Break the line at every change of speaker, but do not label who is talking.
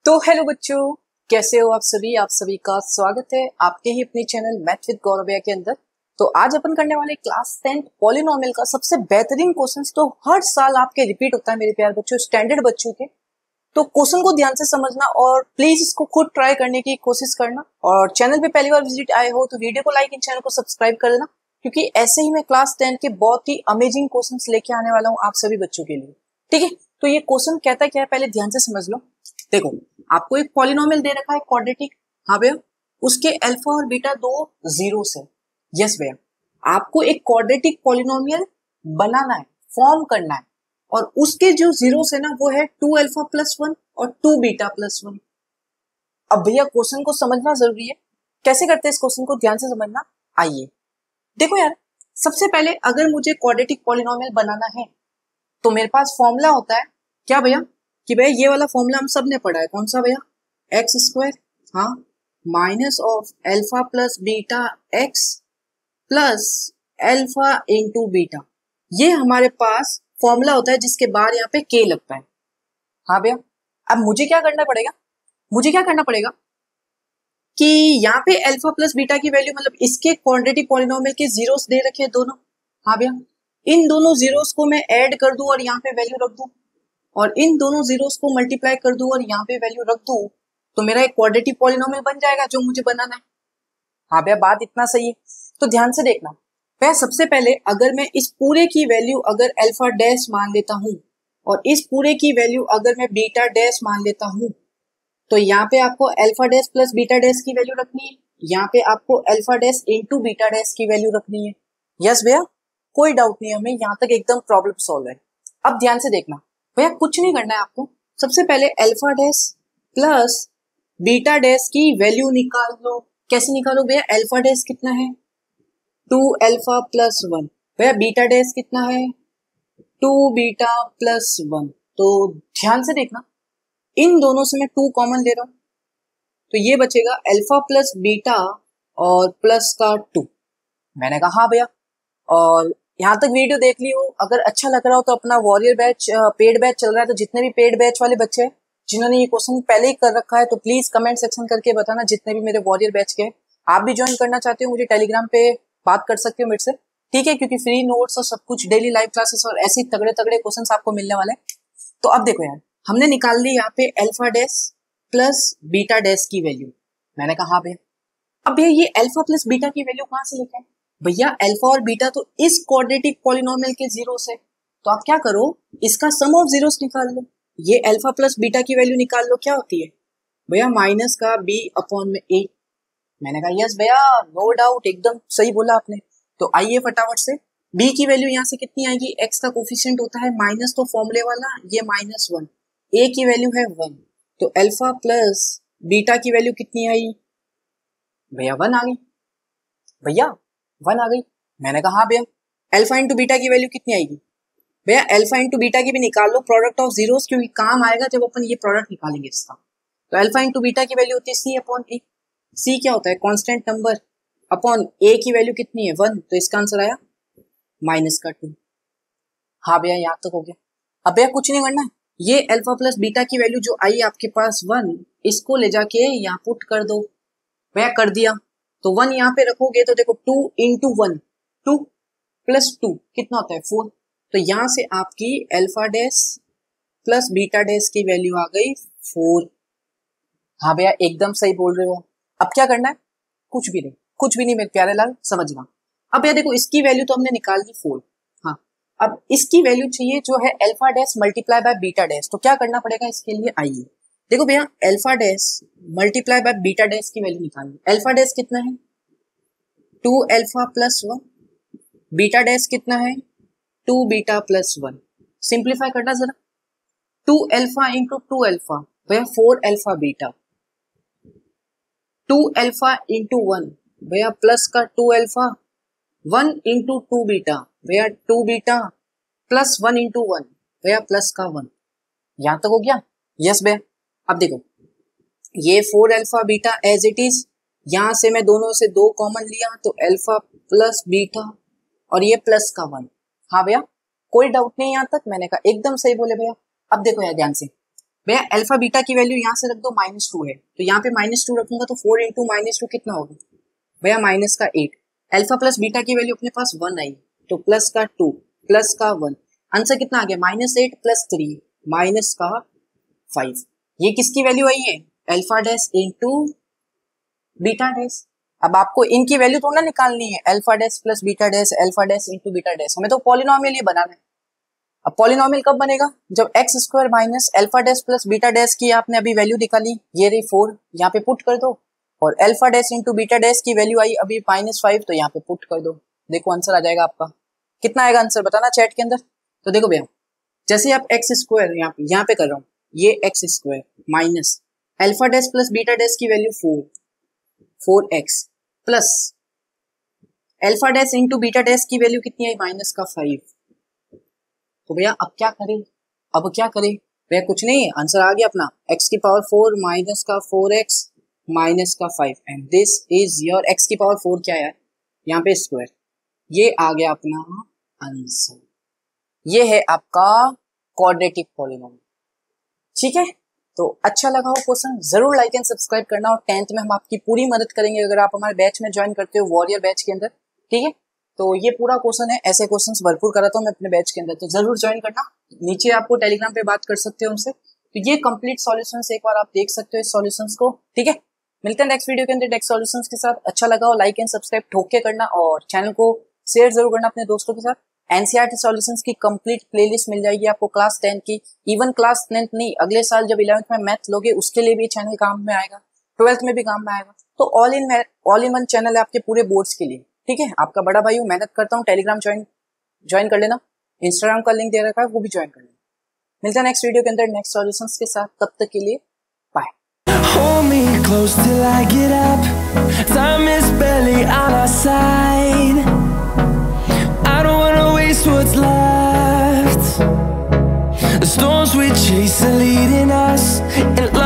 तो हेलो बच्चों, कैसे हो आप सभी का स्वागत है आपके ही अपने चैनल मैथ विद गौरव भैया के अंदर। तो आज अपन करने वाले क्लास 10 पॉलिनोमियल का सबसे बेहतरीन क्वेश्चंस तो हर साल आपके रिपीट होता है मेरे प्यारे बच्चों, स्टैंडर्ड बच्चों के। तो क्वेश्चन को ध्यान से समझना और प्लीज इसको खुद ट्राई करने की कोशिश करना। और चैनल पे पहली बार विजिट आए हो तो वीडियो को लाइक एंड चैनल को सब्सक्राइब कर देना, क्योंकि ऐसे ही मैं क्लास 10 के बहुत ही अमेजिंग क्वेश्चंस लेके आने वाला हूँ आप सभी बच्चों के लिए। ठीक है, तो ये क्वेश्चन कहता क्या है पहले ध्यान से समझ लो। देखो, आपको एक पॉलिनोमियल दे रखा है क्वाड्रेटिक। हाँ भैया, उसके अल्फा और बीटा दो जीरोस है। यस भैया, आपको एक क्वाड्रेटिक पॉलिनोमियल बनाना है, फॉर्म करना है, और उसके जो जीरोस है ना वो है 2 अल्फा प्लस 1 और 2 बीटा प्लस 1। अब भैया क्वेश्चन को समझना जरूरी है। कैसे करते हैं इस क्वेश्चन को, ध्यान से समझना। आइए देखो यार, सबसे पहले अगर मुझे क्वाड्रेटिक पॉलिनोमियल बनाना है तो मेरे पास फॉर्मूला होता है क्या भैया, कि भैया ये वाला फॉर्मूला हम सब ने पढ़ा है। कौन सा भैया? एक्स स्क्वायर, हाँ, minus of alpha plus beta x plus alpha into beta. ये हमारे पास फॉर्मूला होता है जिसके बाद यहाँ पे के लगता है। हाँ भैया, अब मुझे क्या करना पड़ेगा कि यहाँ पे अल्फा प्लस बीटा की वैल्यू, मतलब इसके क्वाड्रेटिक पॉलिनोमियल के जीरोस दे रखे हैं दोनों। हाँ भैया, इन दोनों जीरोस को मैं ऐड कर दूं और यहाँ पे वैल्यू रख दूं, और इन दोनों जीरोस को मल्टीप्लाई कर दूं और यहाँ पे वैल्यू रख दूं, तो मेरा एक क्वाड्रेटिक पॉलिनोमियल बन जाएगा जो मुझे बनाना है। हाँ भैया, बात इतना सही है। तो ध्यान से देखना भैया, सबसे पहले अगर मैं इस पूरे की वैल्यू अगर अल्फा डैश मान लेता हूँ और इस पूरे की वैल्यू अगर मैं बीटा डैश मान लेता हूँ, तो यहाँ पे आपको alpha dash plus beta dash की वैल्यू रखनी है, यहाँ पे आपको alpha dash into beta dash की वैल्यू रखनी है। यस भैया, कोई डाउट नहीं है, हमें यहाँ तक एकदम प्रॉब्लम सॉल्व है। अब ध्यान से देखना भैया, कुछ नहीं करना है आपको। सबसे पहले alpha dash plus beta dash की वैल्यू निकाल लो। कैसे निकालो भैया? अल्फा डैश कितना है? 2 अल्फा प्लस 1। भैया बीटा डैश कितना है? 2 बीटा प्लस 1। तो ध्यान से देखना, इन दोनों से मैं 2 कॉमन ले रहा हूं, तो ये बचेगा अल्फा प्लस बीटा और प्लस का 2। मैंने कहा हाँ भैया, और यहाँ तक वीडियो देख ली हो, अगर अच्छा लग रहा हो तो अपना वॉरियर बैच पेड बैच चल रहा है, तो जितने भी पेड बैच वाले बच्चे हैं जिन्होंने ये क्वेश्चन पहले ही कर रखा है तो प्लीज कमेंट सेक्शन करके बताना। जितने भी मेरे वॉरियर बैच के, आप भी ज्वाइन करना चाहते हो मुझे टेलीग्राम पे बात कर सकते हो मेरे से, ठीक है, क्योंकि फ्री नोट्स और सब कुछ, डेली लाइव क्लासेस और ऐसे तगड़े तगड़े क्वेश्चन आपको मिलने वाले हैं। तो अब देखो यार, हमने निकाल ली यहाँ पे alpha dash plus beta dash की वैल्यू। मैंने कहा हाँ भैया, अब भैया ये अल्फा प्लस बीटा की वैल्यू कहाँ से लेके आए? भैया अल्फा और बीटा तो इस क्वाड्रेटिक पॉलिनोमियल के जीरोस है, तो आप क्या करो, इसका सम ऑफ जीरोस निकाल लो। ये अल्फा प्लस बीटा की वैल्यू निकाल लो, क्या होती है भैया? माइनस का b अपॉन में a। मैंने कहा यस भैया, नो डाउट, एकदम सही बोला आपने। तो आइए फटाफट से, b की वैल्यू यहाँ से कितनी आएगी? x का कोफिशिएंट होता है माइनस, तो फॉर्मूले वाला ये -1, a की वैल्यू है 1, तो अल्फा प्लस बीटा की वैल्यू कितनी आई भैया? 1 आ गई। भैया 1 आ गई। मैंने कहा हाँ भैया, अल्फा इंटू बीटा की वैल्यू कितनी आएगी भैया? अल्फा इंटू बीटा की भी निकाल लो, प्रोडक्ट ऑफ जीरोस, क्योंकि काम आएगा जब अपन ये प्रोडक्ट निकालेंगे इसका। तो अल्फा इंटू बीटा की वैल्यू होती है सी अपॉन ए। सी क्या होता है? कांस्टेंट नंबर, अपॉन ए की वैल्यू कितनी है? 1, तो इसका आंसर आया -2। हाँ भैया, यहाँ तक हो गया। अब भैया कुछ नहीं करना है, ये अल्फा प्लस बीटा की वैल्यू जो आई आपके पास 1, इसको ले जाके यहाँ पुट कर दो। भैया कर दिया, तो 1 यहाँ पे रखोगे तो देखो 2 इंटू 1, 2 प्लस 2 कितना होता है? 4। तो यहाँ से आपकी alpha dash plus beta dash की वैल्यू आ गई 4। हाँ भैया, एकदम सही बोल रहे हो। अब क्या करना है? कुछ भी नहीं मेरे प्यारे लाल, समझना। अब भैया देखो, इसकी वैल्यू तो हमने निकाल दी 4। हाँ, अब इसकी वैल्यू चाहिए जो है alpha dash multiply by beta dash. तो क्या करना पड़ेगा इसके लिए? आइए देखो भैया, alpha dash multiply by beta dash की वैल्यू निकालनी। अल्फा डैश कितना है? 2 अल्फा प्लस 1। बीटा डैश कितना है? 2 बीटा प्लस 1। सिंप्लीफाई करना जरा, 2 अल्फा इंटू 2 अल्फा भैया 4 अल्फा बीटा, 2 अल्फा इंटू 1 भैया प्लस का 2 अल्फा, 1 इंटू 2 बीटा भैया 2 बीटा, प्लस 1 इंटू 1 भैया प्लस का 1। यहां तक हो गया? यस भैया। अब देखो, ये 4 alpha beta as it is, यहां से मैं दोनों से 2 कॉमन लिया, तो अल्फा प्लस बीटा और ये प्लस का 1। हाँ भैया, कोई डाउट नहीं यहाँ तक? मैंने कहा एकदम सही बोले भैया। अब देखो यार ध्यान से भैया अल्फा बीटा की वैल्यू यहाँ से रख दो -2 है, तो यहाँ पे -2 रखूंगा तो 4 इंटू -2 कितना होगा भैया माइनस का 8। अल्फा प्लस बीटा की वैल्यू अपने पास 1 आई, तो प्लस का 2 प्लस का 1, आंसर कितना आ गया -8 प्लस 3 माइनस का 5। ये किसकी वैल्यू आई है, alpha dash into beta dash. अब आपको इनकी वैल्यू तो ना निकालनी है, alpha dash plus beta dash, alpha dash into beta dash, हमें तो पॉलिनोमियल ही बनाना है। अब पॉलिनोमियल कब बनेगा, जब x square minus alpha dash plus beta dash की आपने अभी वैल्यू निकाली, ये रही 4, यहाँ पे पुट कर दो, और alpha dash into beta dash की वैल्यू आई अभी -5, तो यहाँ पे पुट कर दो, देखो आंसर आ जाएगा आपका। कितना आएगा आंसर बताना चैट के अंदर। तो देखो भैया जैसे आप एक्स स्क्वायर यहाँ पे कर रहा हूँ, ये x square minus alpha dash plus beta dash की value 4x plus alpha dash into beta dash की वैल्यू कितनी आई -5। तो भैया अब क्या करें, भैया कुछ नहीं, आंसर आ गया अपना x की पावर 4 माइनस का 4x माइनस का 5, and this is your x की पावर 4 क्या है यहाँ पे स्क्वायर, ये आ गया अपना आंसर। ये है आपका क्वाड्रेटिक पॉलिनोमियल। ठीक है, तो अच्छा लगा हो क्वेश्चन जरूर लाइक एंड सब्सक्राइब करना, और 10th में हम आपकी पूरी मदद करेंगे अगर आप हमारे बैच में ज्वाइन करते हो, वॉरियर बैच के अंदर। ठीक है, तो ये पूरा क्वेश्चन है, ऐसे क्वेश्चंस भरपूर कराता हूँ मैं अपने बैच के अंदर, तो जरूर ज्वाइन करना। नीचे आपको टेलीग्राम पे बात कर सकते हो उनसे, तो ये कंप्लीट सॉल्यूशंस एक बार आप देख सकते हो इस सॉल्यूशंस को। ठीक है, मिलते हैं नेक्स्ट वीडियो के अंदर नेक्स्ट सॉल्यूशंस के साथ। अच्छा लगा हो लाइक एंड सब्सक्राइब ठोक के करना, और चैनल को शेयर जरूर करना अपने दोस्तों के साथ। एनसीईआरटी सॉल्यूशंस की कंप्लीट प्लेलिस्ट मिल जाएगी आपको क्लास 10 की, इवन क्लास 9th नहीं, अगले साल जब 11th में मैथ लोगे उसके लिए भी चैनल काम में आएगा, 12th में भी काम में आएगा, तो ऑल इन वन चैनल है आपके पूरे बोर्ड्स के लिए। ठीक है, आपका बड़ा भाई हूँ, मेहनत करता हूँ, टेलीग्राम ज्वाइन कर लेना, इंस्टाग्राम का लिंक दे रखा है वो भी ज्वाइन कर लेना। मिलता है नेक्स्ट वीडियो के अंदर नेक्स्ट सॉल्यूशंस के साथ, तब तक के लिए bye.
Hold me close till I get up. Time is barely on our side. I don't wanna waste what's left. The storms we chase are leading us, and